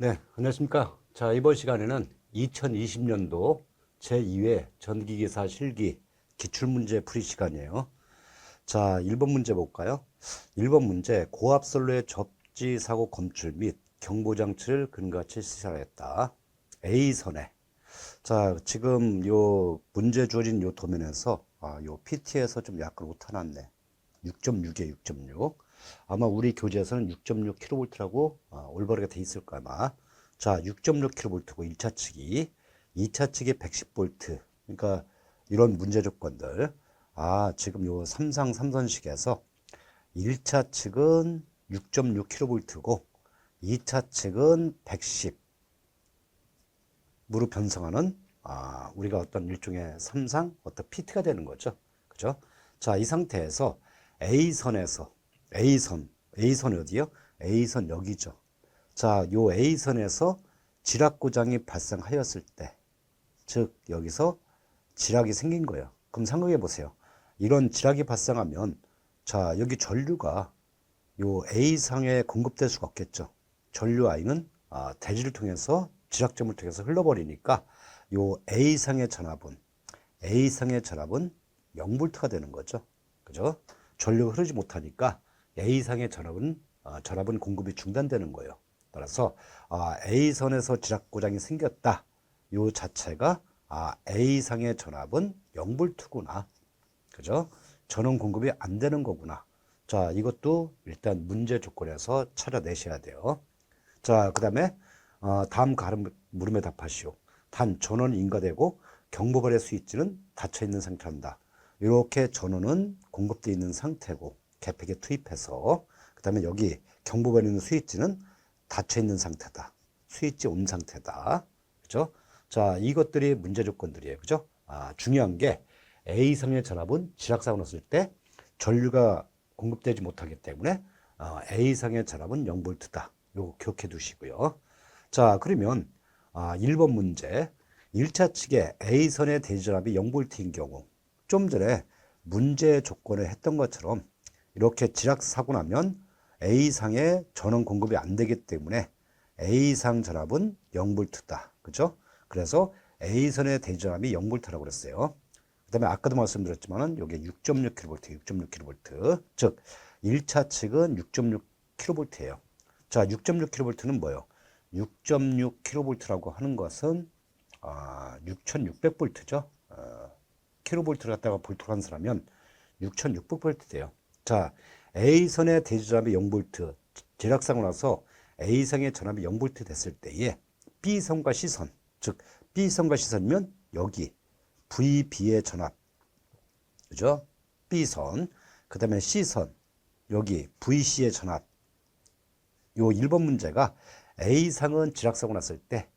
네, 안녕하십니까. 자, 이번 시간에는 2020년도 제2회 전기기사 실기 기출문제 풀이 시간이에요. 자, 1번 문제 볼까요? 1번 문제, 고압선로의 접지 사고 검출 및 경보장치를 근거같이 시사하였다. A선에. 자, 지금 요 문제 주어진 요 도면에서 요 PT에서 좀 약간 오타났네. 6.6이에 6.6. 아마 우리 교재에서는 6.6kV라고 올바르게 돼 있을 거야, 아마. 자, 6.6kV고 1차 측이, 2차 측이 110V. 그러니까 이런 문제 조건들. 지금 요 삼상 삼선식에서 1차 측은 6.6kV고 2차 측은 110. 무로 변성하는 우리가 어떤 일종의 삼상 어떤 PT가 되는 거죠. 그죠? 자, 이 상태에서 A선에서 A선 어디요? A선 여기죠. 자, 요 A선에서 지락 고장이 발생하였을 때, 즉 여기서 지락이 생긴 거예요. 그럼 생각해 보세요. 이런 지락이 발생하면 자, 여기 전류가 요 A상에 공급될 수가 없겠죠. 전류 I는 대지를 통해서 지락점을 통해서 흘러버리니까 요 A상의 전압은 0V가 되는 거죠. 그죠? 전류가 흐르지 못하니까 A상의 전압은 공급이 중단되는 거예요. 따라서 A선에서 지락 고장이 생겼다. 요 자체가 A상의 전압은 0V구나. 그죠? 전원 공급이 안 되는 거구나. 자, 이것도 일단 문제 조건에서 찾아내셔야 돼요. 자, 그 다음에 다음 물음에 답하시오. 단 전원이 인가되고 경보발의 스위치는 닫혀 있는 상태란다. 이렇게 전원은 공급되어 있는 상태고 개폐기에 투입해서 그 다음에 여기 경보발에 있는 스위치는 닫혀 있는 상태다. 스위치 온 상태다. 그죠? 자, 이것들이 문제 조건들이에요. 그죠? 중요한 게 A상의 전압은 지락사고 났을 때 전류가 공급되지 못하기 때문에 A상의 전압은 0V다. 요거 기억해 두시고요. 자, 그러면 1번 문제. 1차 측에 A선의 대지전압이 0V인 경우 좀 전에 문제 조건을 했던 것처럼 이렇게 지락사고 나면 A상의 전원 공급이 안 되기 때문에 A상 전압은 0V다. 그죠? 그래서 A선의 대지전압이 0V라고 그랬어요. 그 다음에 아까도 말씀드렸지만은 여기 6.6kV, 6.6kV. 즉, 1차 측은 6.6kV예요. 자, 6.6kV는 뭐예요? 6.6kV라고 하는 것은 6600V죠. 킬로볼트를 갖다가 볼트로 환산하면 6600V 돼요. 자, A선의 대지전압이 0V, 지락사고 나서 A선의 전압이 0V 됐을 때에 B선과 C선, 즉 B선과 C선이면 여기 VB의 전압, 그죠? B선, 그 다음에 C선, 여기 VC의 전압. 요 1번 문제가 A상은 지락사고 났을 때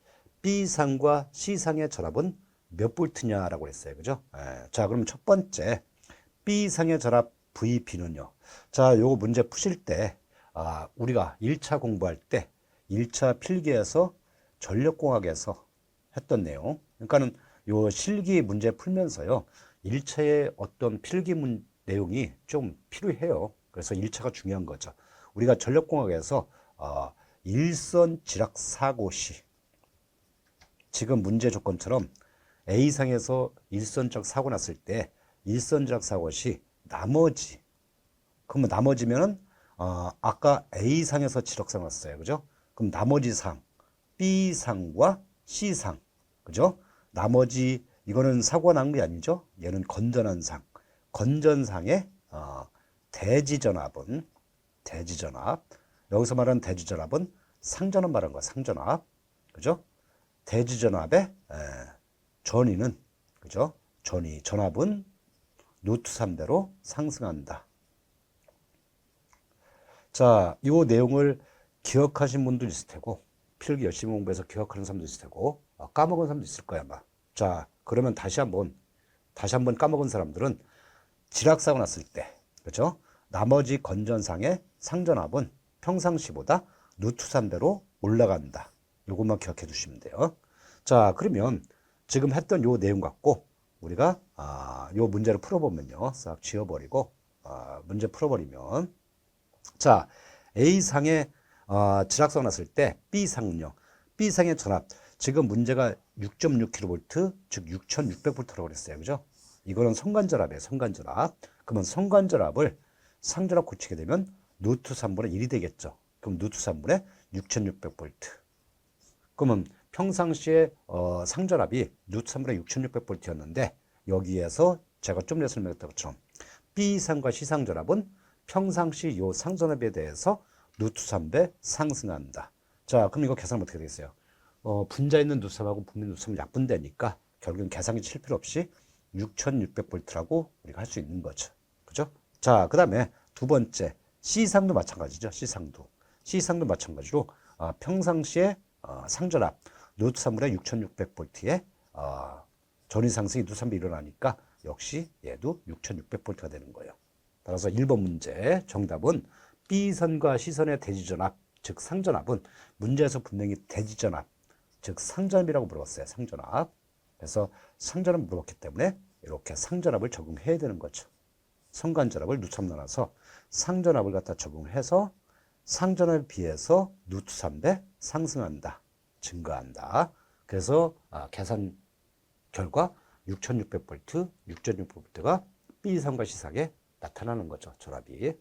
B상과 C상의 전압은 몇 볼트냐라고 했어요. 그죠? 자, 그럼 첫 번째 B상의 전압 VB는요. 자, 요 문제 푸실 때 우리가 1차 공부할 때 1차 필기에서 전력공학에서 했던 내용. 그러니까는 요 실기 문제 풀면서요. 1차의 어떤 필기 내용이 좀 필요해요. 그래서 1차가 중요한 거죠. 우리가 전력공학에서 일선 지락 사고 시 지금 문제 조건처럼 A상에서 일선지락 사고 났을 때 일선지락 사고 시 나머지, 그러면 나머지면은 아까 A상에서 지락사고 났어요. 그죠? 그럼 나머지 상 B상과 C상, 그죠? 나머지 이거는 사고가 난 게 아니죠? 얘는 건전한 상, 건전상의 대지전압은 대지전압, 여기서 말하는 대지전압은 상전압 말하는 거야. 상전압, 그죠? 대지전압의 전위는, 그죠? 전압은 루트 3대로 상승한다. 자, 이 내용을 기억하신 분도 있을 테고, 필기 열심히 공부해서 기억하는 사람도 있을 테고, 까먹은 사람도 있을 거야, 아마. 자, 그러면 다시 한번 까먹은 사람들은 지락사고 났을 때, 그죠? 나머지 건전상의 상전압은 평상시보다 루트 3대로 올라간다. 이것만 기억해 두시면 돼요. 자, 그러면 지금 했던 요 내용 갖고 우리가 요 문제를 풀어보면요. 싹 지워버리고 문제 풀어버리면, 자, A상에 지락사고 났을 때 B상은요. B상의 전압. 지금 문제가 6.6kV, 즉 6600V라고 그랬어요. 그죠? 이거는 성간전압이에요. 성간전압. 그러면 성간전압을 상전압 고치게 되면 루트 3분의 1이 되겠죠. 그럼 루트 3분의 6600V. 그러면 평상시에 상전압이 루트 3분의 6600V였는데 여기에서 제가 좀 전에 설명했던 것처럼 B상과 C상전압은 평상시 요 상전압에 대해서 루트 3배 상승한다. 자, 그럼 이거 계산하면 어떻게 되겠어요? 분자 있는 루트 3하고 분명 루트 3은 약분되니까 결국은 계산기 칠 필요 없이 6600V라고 우리가 할 수 있는 거죠. 그죠? 자, 그 다음에 두 번째 C상도 마찬가지죠. C상도 마찬가지로 평상시에 상전압 루트 3분의 6600V에 전위 상승이 루트 3배 일어나니까 역시 얘도 6600V가 되는 거예요. 따라서 1번 문제 정답은 B선과 C선의 대지전압, 즉 상전압은 문제에서 분명히 대지전압, 즉 상전압이라고 물어봤어요. 상전압. 그래서 상전압 물어봤기 때문에 이렇게 상전압을 적용해야 되는 거죠. 성간전압을 루트 3 나눠서 상전압을 갖다 적용해서 상전압에 비해서 루트 3배 상승한다. 증가한다. 그래서 계산 결과 6600V, 6600V가 B상과 C상에 나타나는 거죠. 전압이.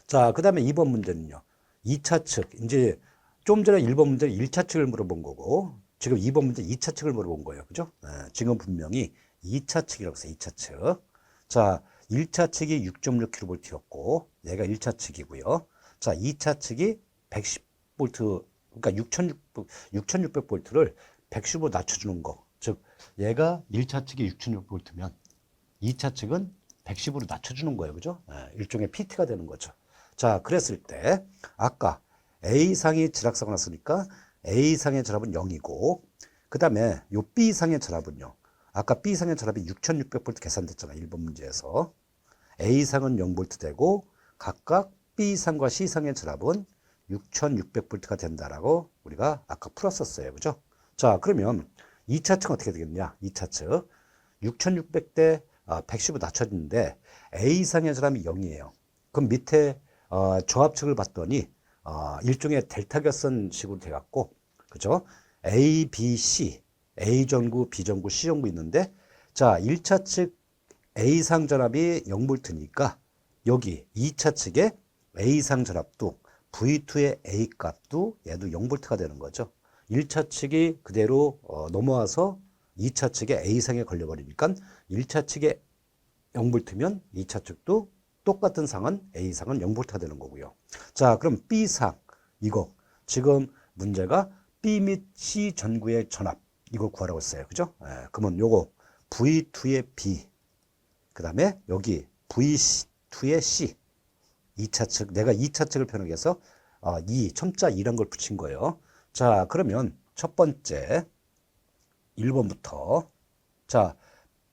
자, 그 다음에 2번 문제는요. 2차 측. 이제 좀 전에 1번 문제는 1차 측을 물어본 거고 지금 2번 문제 2차 측을 물어본 거예요. 그죠? 지금 분명히 2차 측이라고 했어요. 2차 측. 자, 1차 측이 6.6kV였고 얘가 1차 측이고요. 자, 2차 측이 110V, 그러니까 6600V를 110으로 낮춰주는 거. 즉 얘가 1차 측이 6600V면 2차 측은 110으로 낮춰주는 거예요. 그죠? 일종의 PT가 되는 거죠. 자, 그랬을 때 아까 A상이 지락사고 났으니까 A상의 전압은 0이고 그 다음에 요 B상의 전압은요. 아까 B상의 전압이 6600V 계산됐잖아요. 1번 문제에서. A상은 0V 되고 각각 B상과 C상의 전압은 6600V가 된다라고 우리가 아까 풀었었어요. 그죠? 자, 그러면 2차 측은 어떻게 되겠냐? 2차 측 6600대 110으로 낮춰지는데 A상의 전압이 0이에요. 그럼 밑에 조합측을 봤더니 일종의 델타 결선 식으로 돼갖고 그죠? A, B, C, A전구, B전구, C전구 있는데 자 1차 측 A상 전압이 0V니까 여기 2차 측의 A상 전압도 V2의 A 값도 얘도 0V가 되는 거죠. 1차 측이 그대로 넘어와서 2차 측의 A상에 걸려버리니까 1차 측에 0V면 2차 측도 똑같은 상은 A상은 0V가 되는 거고요. 자, 그럼 B상 이거 지금 문제가 B 및 C 전구의 전압 이걸 구하라고 했어요. 그죠? 그러면 요거 V2의 B 그 다음에 여기 V2의 C 2차 측 내가 2차 측을 표현하기 위해서 2 첨자 2란 걸 붙인 거예요. 자, 그러면 첫 번째 1번부터 자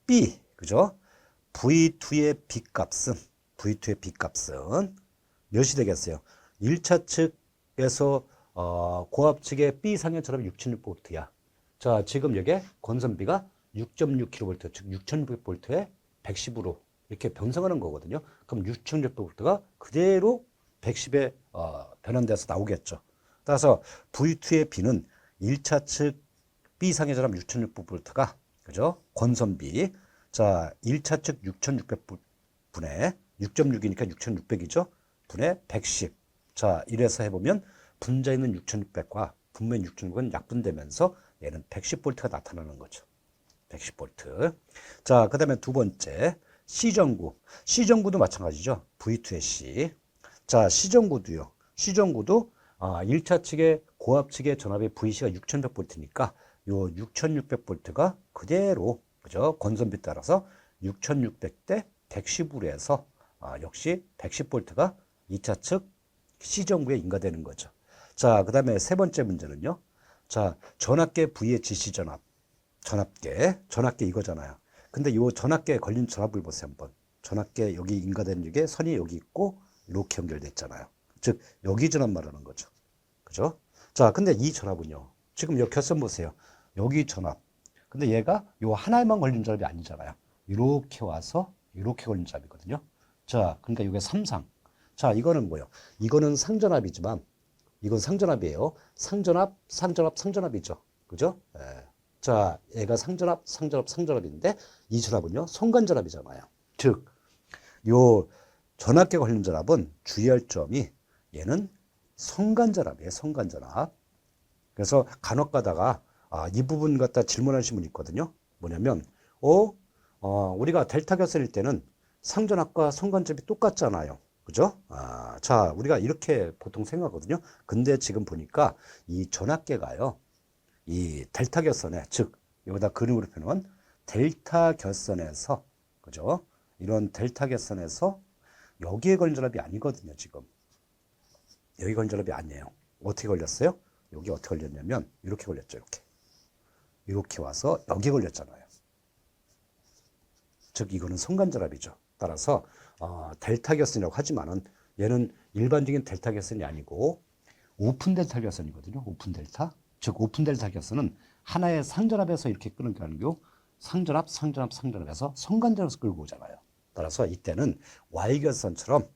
B 그죠? V2의 B 값은 몇이 되겠어요? 1차 측에서 고압 측의 B상의 전압이 6600V야. 자, 지금 여기에 건선비가 6.6kV, 즉 6600V에 110으로 이렇게 변성하는 거거든요. 그럼 6600V가 그대로 110에 변환돼서 나오겠죠. 따라서 V2의 B는 1차 측 B상의 전압 6600V가 그죠? 건선비. 자, 1차 측 6600분의 6.6이니까 6600이죠. 분의 110. 자, 이래서 해보면 분자 있는 6600과 분모인 6600은 약분되면서 얘는 110V가 나타나는 거죠. 110V. 자, 그 다음에 두 번째 C전구. C전구도 마찬가지죠. V2의 C. 자, C전구도요. C전구도 1차 측의 고압 측의 전압의 VC가 6100V니까 요 6600V가 그대로 그죠? 건선비 따라서 6600대 110으로 해서 역시 110V가 2차 측 C전구에 인가되는 거죠. 자, 그 다음에 세 번째 문제는요. 자, 전압계 VHC 전압계 이거잖아요. 근데 이 전압계에 걸린 전압을 보세요 한번. 전압계 여기 인가되는 게 선이 여기 있고 이렇게 연결돼 있잖아요. 즉 여기 전압 말하는 거죠. 그죠? 자, 근데 이 전압은요. 지금 여기 결선 보세요. 여기 전압. 근데 얘가 요 하나에만 걸린 전압이 아니잖아요. 이렇게 와서 이렇게 걸린 전압이거든요. 자, 그러니까 이게 3상. 자, 이거는 뭐예요? 이거는 상전압이지만 이건 상전압이에요. 상전압, 상전압, 상전압이죠. 그죠? 예. 자, 얘가 상전압, 상전압, 상전압인데 이 전압은요, 성간전압이잖아요. 즉, 요 전압계 관련 전압은 주의할 점이 얘는 성간전압이에요. 성간전압. 그래서 간혹 가다가 이 부분 갖다 질문하시는 분이 있거든요. 뭐냐면 우리가 델타 결선일 때는 상전압과 성간접이 똑같잖아요. 그죠? 자, 우리가 이렇게 보통 생각하거든요. 근데 지금 보니까 이 전압계가요. 이 델타 결선에, 즉 여기다 그림으로 표현하면 델타 결선에서, 그죠? 이런 델타 결선에서 여기에 걸린 전압이 아니거든요. 지금 여기 걸린 전압이 아니에요. 어떻게 걸렸어요? 여기 어떻게 걸렸냐면 이렇게 걸렸죠. 이렇게 와서 여기 걸렸잖아요. 즉 이거는 성간전압이죠. 따라서 델타 결선이라고 하지만은 얘는 일반적인 델타 결선이 아니고 오픈 델타 결선이거든요. 오픈 델타. 즉 오픈 델타 결선은 하나의 상전압에서 이렇게 끄는 게 아니고 상전압, 상전압, 상전압에서 성간전압에서 끌고 오잖아요. 따라서 이때는 Y결선처럼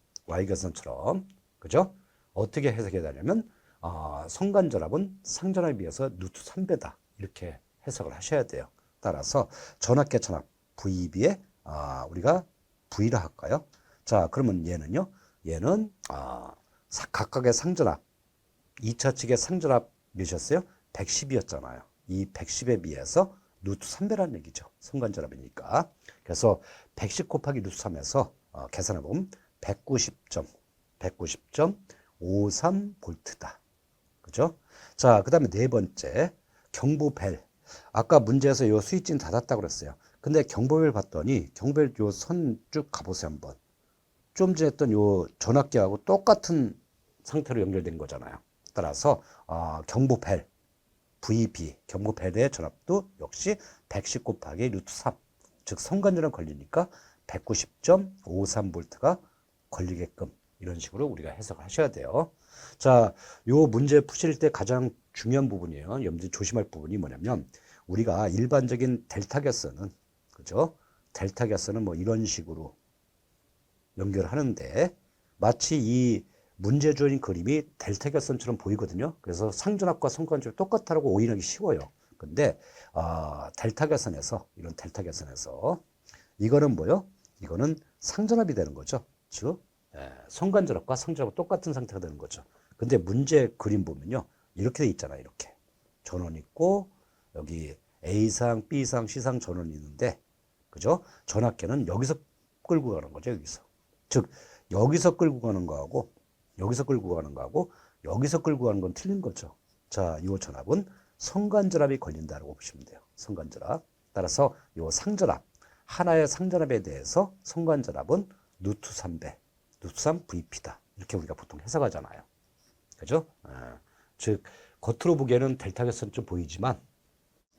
그죠? 어떻게 해석해야 되냐면 성간전압은 상전압에 비해서 루트 3배다. 이렇게 해석을 하셔야 돼요. 따라서 전압계 전압 VB에 우리가 V라 할까요? 자, 그러면 얘는 각각의 상전압 2차 측의 상전압 몇이었어요? 110이었잖아요. 이 110에 비해서 루트 3배라는 얘기죠. 성간전압이니까. 그래서 110 곱하기 루트 3에서 계산해 보면 190.53V다. 그죠? 자, 그 다음에 네 번째, 경보벨. 아까 문제에서 요 스위치는 닫았다고 그랬어요. 근데 경보벨 봤더니, 경보벨 요 선 쭉 가보세요, 한번. 좀 전에 했던 요 전압계하고 똑같은 상태로 연결된 거잖아요. 따라서, 경보벨, VB, 경보벨의 전압도 역시 110 곱하기 루트 3. 즉, 성간전압 걸리니까 190.53V가 걸리게끔 이런 식으로 우리가 해석을 하셔야 돼요. 자, 요 문제 푸실 때 가장 중요한 부분이에요. 염두에 조심할 부분이 뭐냐면 우리가 일반적인 델타 결선은 그죠? 델타 결선은 뭐 이런 식으로 연결하는데 마치 이 문제 주어진 그림이 델타 결선처럼 보이거든요. 그래서 상전압과 성간접이 똑같다고 오인하기 쉬워요. 근데 델타 결선에서 이런 델타 결선에서 이거는 뭐요? 이거는 상전압이 되는 거죠. 즉 성간전압과 상전압과 똑같은 상태가 되는 거죠. 근데 문제 그림 보면요. 이렇게 돼 있잖아요. 이렇게. 전원 있고 여기 A상, B상, C상 전원이 있는데 그죠? 전압계는 여기서 끌고 가는 거죠. 여기서. 즉 여기서 끌고 가는 거하고 여기서 끌고 가는 거하고 여기서 끌고 가는 건 틀린 거죠. 자, 이 전압은 성간전압이 걸린다고 보시면 돼요. 성간전압. 따라서 이 상전압, 하나의 상전압에 대해서 성간전압은 루트 3배, 루트 3 VP다. 이렇게 우리가 보통 해석하잖아요. 그죠? 즉 겉으로 보기에는 델타 결선 좀 보이지만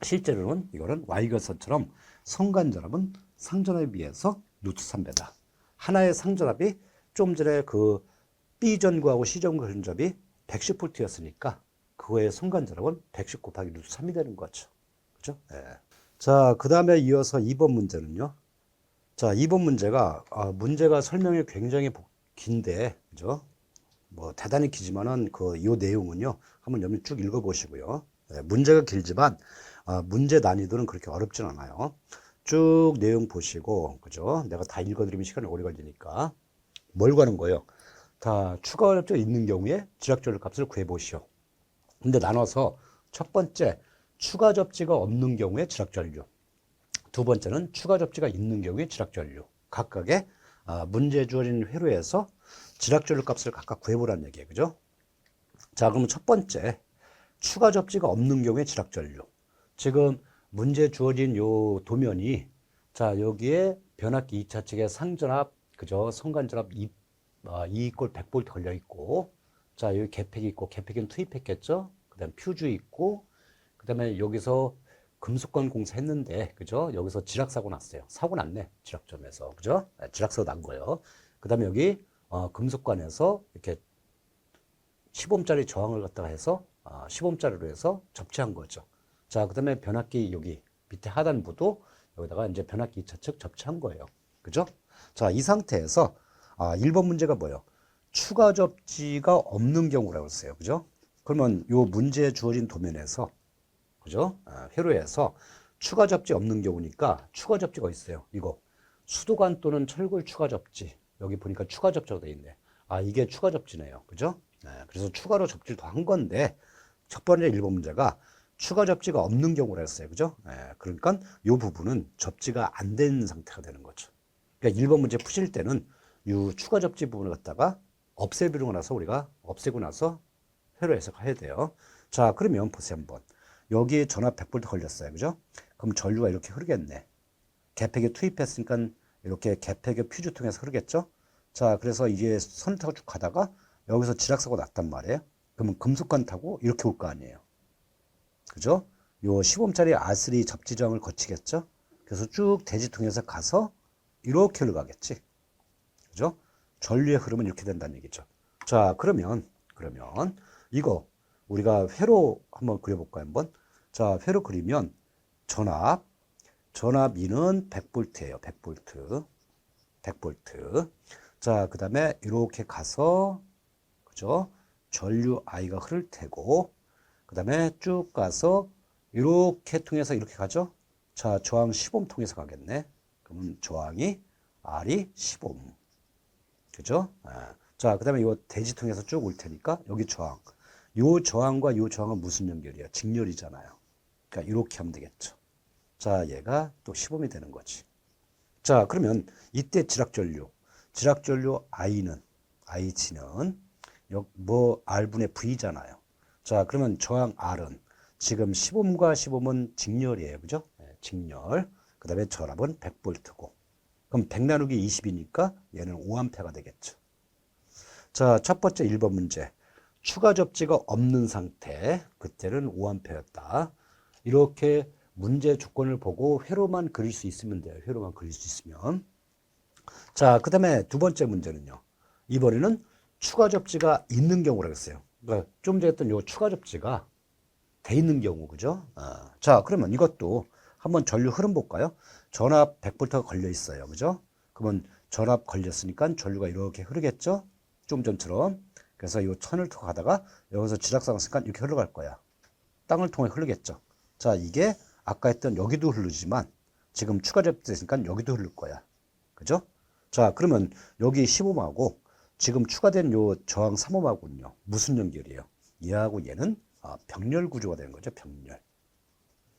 실제로는 이거는 Y결선처럼 성간전압은 상전압에 비해서 루트 3배다. 하나의 상전압이 좀 전에 그 B전구하고 C전구 전압이 110V였으니까 그거의 성간전압은 110 곱하기 루트 3이 되는 거죠. 그죠? 자, 그 다음에 이어서 2번 문제는요. 자, 2번 문제가 문제가 설명이 굉장히 긴데 그죠? 뭐 대단히 길지만은 요 내용은요. 한번 여러분 쭉 읽어보시고요. 문제가 길지만 문제 난이도는 그렇게 어렵진 않아요. 쭉 내용 보시고 그죠? 내가 다 읽어드리면 시간이 오래 걸리니까 뭘 구하는 거예요? 다 추가 접지가 있는 경우에 지락전류 값을 구해보시오. 근데 나눠서 첫 번째 추가 접지가 없는 경우에 지락전류, 두 번째는 추가 접지가 있는 경우에 지락전류. 각각의 문제 주어진 회로에서 지락전류 값을 각각 구해보라는 얘기예요. 그죠? 자, 그러면 첫 번째 추가 접지가 없는 경우에 지락전류. 지금 문제 주어진 요 도면이 자, 여기에 변압기 2차 측에 상전압, 그죠? 성간전압 2 이꼴 100V 걸려 있고, 자, 여기 개팩이 있고, 개팩은 투입했겠죠? 그 다음 퓨즈 있고, 그 다음에 여기서 금속관 공사했는데, 그죠? 여기서 지락사고 났어요. 사고 났네, 지락점에서. 그죠? 지락사고 난 거예요. 그 다음에 여기, 금속관에서 이렇게 시범짜리 저항을 갖다가 해서, 시범짜리로 해서 접지한 거죠. 자, 그 다음에 변압기 여기 밑에 하단부도 여기다가 이제 변압기 2차 측 접지한 거예요. 그죠? 자, 이 상태에서 1번 문제가 뭐예요? 추가 접지가 없는 경우라고 했어요. 그죠? 그러면 요 문제에 주어진 도면에서, 그죠? 회로에서 추가 접지 없는 경우니까 추가 접지가 있어요. 이거 수도관 또는 철골 추가 접지. 여기 보니까 추가 접지가 돼 있네. 아, 이게 추가 접지네요. 그죠? 그래서 추가로 접지를 더한 건데 첫 번째 1번 문제가 추가 접지가 없는 경우라 했어요. 그죠? 그러니까 이 부분은 접지가 안 된 상태가 되는 거죠. 그러니까 1번 문제 푸실 때는 이 추가 접지 부분을 갖다가 없애버리고 나서 우리가 없애고 나서 회로 해석해야 돼요. 자, 그러면 보세요 한번. 여기 전압 100V 걸렸어요. 그죠? 그럼 전류가 이렇게 흐르겠네. 개폐기 투입했으니까 이렇게 개폐기 퓨즈 통해서 흐르겠죠? 자, 그래서 이게 선을 타고 쭉 가다가 여기서 지락사고 났단 말이에요. 그러면 금속관 타고 이렇게 올 거 아니에요. 그죠? 요 10ohm짜리 R3 접지점을 거치겠죠? 그래서 쭉 대지 통해서 가서 이렇게 흘러가겠지. 그죠? 전류의 흐름은 이렇게 된다는 얘기죠. 자, 그러면 이거 우리가 회로 한번 그려볼까요? 한번. 자, 회로 그리면 전압 2는 100V예요. 100V. 자, 그 다음에 이렇게 가서, 그죠? 전류 I가 흐를 테고, 그 다음에 쭉 가서 이렇게 통해서 이렇게 가죠? 자, 저항 10ohm 통해서 가겠네. 그러면 저항이 R이 10ohm. 그죠? 자, 그 다음에 이거 대지 통해서 쭉 올 테니까 여기 저항. 요 저항과 요 저항은 무슨 연결이에요? 직렬이잖아요. 그러니까 이렇게 하면 되겠죠. 자, 얘가 또 10ohm이 되는 거지. 자, 그러면 이때 지락전류 I치는 뭐 R분의 V잖아요. 자, 그러면 저항 R은 지금 10ohm과 10ohm은 직렬이에요. 그죠? 직렬. 그 다음에 전압은 100V고. 그럼 100 나누기 20이니까 얘는 5A가 되겠죠. 자, 첫 번째 1번 문제. 추가 접지가 없는 상태. 그때는 5A였다. 이렇게 문제 조건을 보고 회로만 그릴 수 있으면 돼요. 회로만 그릴 수 있으면. 자, 그 다음에 두 번째 문제는요. 이번에는 추가 접지가 있는 경우라고 했어요. 그러니까 좀 전에 했던 요 추가 접지가 돼 있는 경우, 그죠? 자, 그러면 이것도 한번 전류 흐름 볼까요? 전압 100V가 걸려 있어요. 그죠? 그러면 전압 걸렸으니까 전류가 이렇게 흐르겠죠? 좀 전처럼. 그래서 이 천을 타고 가다가 여기서 지락사가 있으니까 이렇게 흘러갈 거야. 땅을 통해 흐르겠죠. 자, 이게 아까 했던 여기도 흐르지만 지금 추가 접지됐으니까 여기도 흐를 거야. 그죠? 자, 그러면 여기 15ohm하고 지금 추가된 요 저항 3ohm하고는요. 무슨 연결이에요? 얘하고 얘는 병렬 구조가 되는 거죠. 병렬.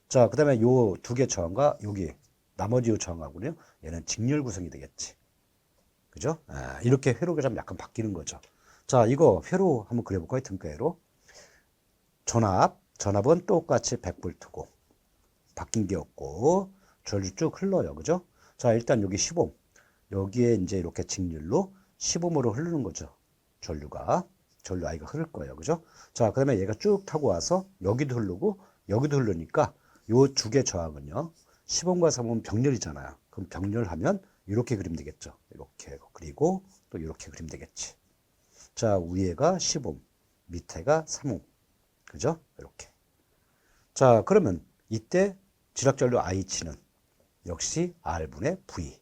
자, 그 다음에 요 두 개 저항과 여기 나머지 요 저항하고는요. 얘는 직렬 구성이 되겠지. 그죠? 이렇게 회로가 좀 약간 바뀌는 거죠. 자, 이거 회로 한번 그려볼까요? 등가회로. 전압은 똑같이 100V고 바뀐 게 없고 전류 쭉 흘러요. 그죠? 자, 일단 여기 10ohm. 여기에 이제 이렇게 직렬로 10ohm으로 흐르는 거죠. 전류 I가 흐를 거예요. 그죠? 자, 그 다음에 얘가 쭉 타고 와서 여기도 흐르고 여기도 흐르니까 요 두 개 저항은요. 10ohm과 3ohm은 병렬이잖아요. 그럼 병렬하면 이렇게 그리면 되겠죠. 이렇게 그리고 또 이렇게 그리면 되겠지. 자, 위에가 10ohm, 밑에가 3ohm. 그죠? 이렇게. 자, 그러면 이때 지락전류 I치는 역시 R분의 V.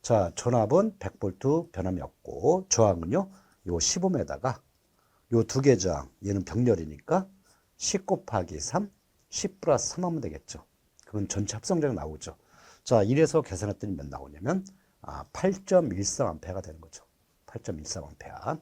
자, 전압은 100V 변함이 없고 저항은요. 요 15m에다가 요 두 개 저항, 얘는 병렬이니까 10 곱하기 3, 10 플러스 3 하면 되겠죠. 그건 전체 합성량 나오죠. 자, 이래서 계산했더니 몇 나오냐면 8.13A가 되는 거죠. 8.13A.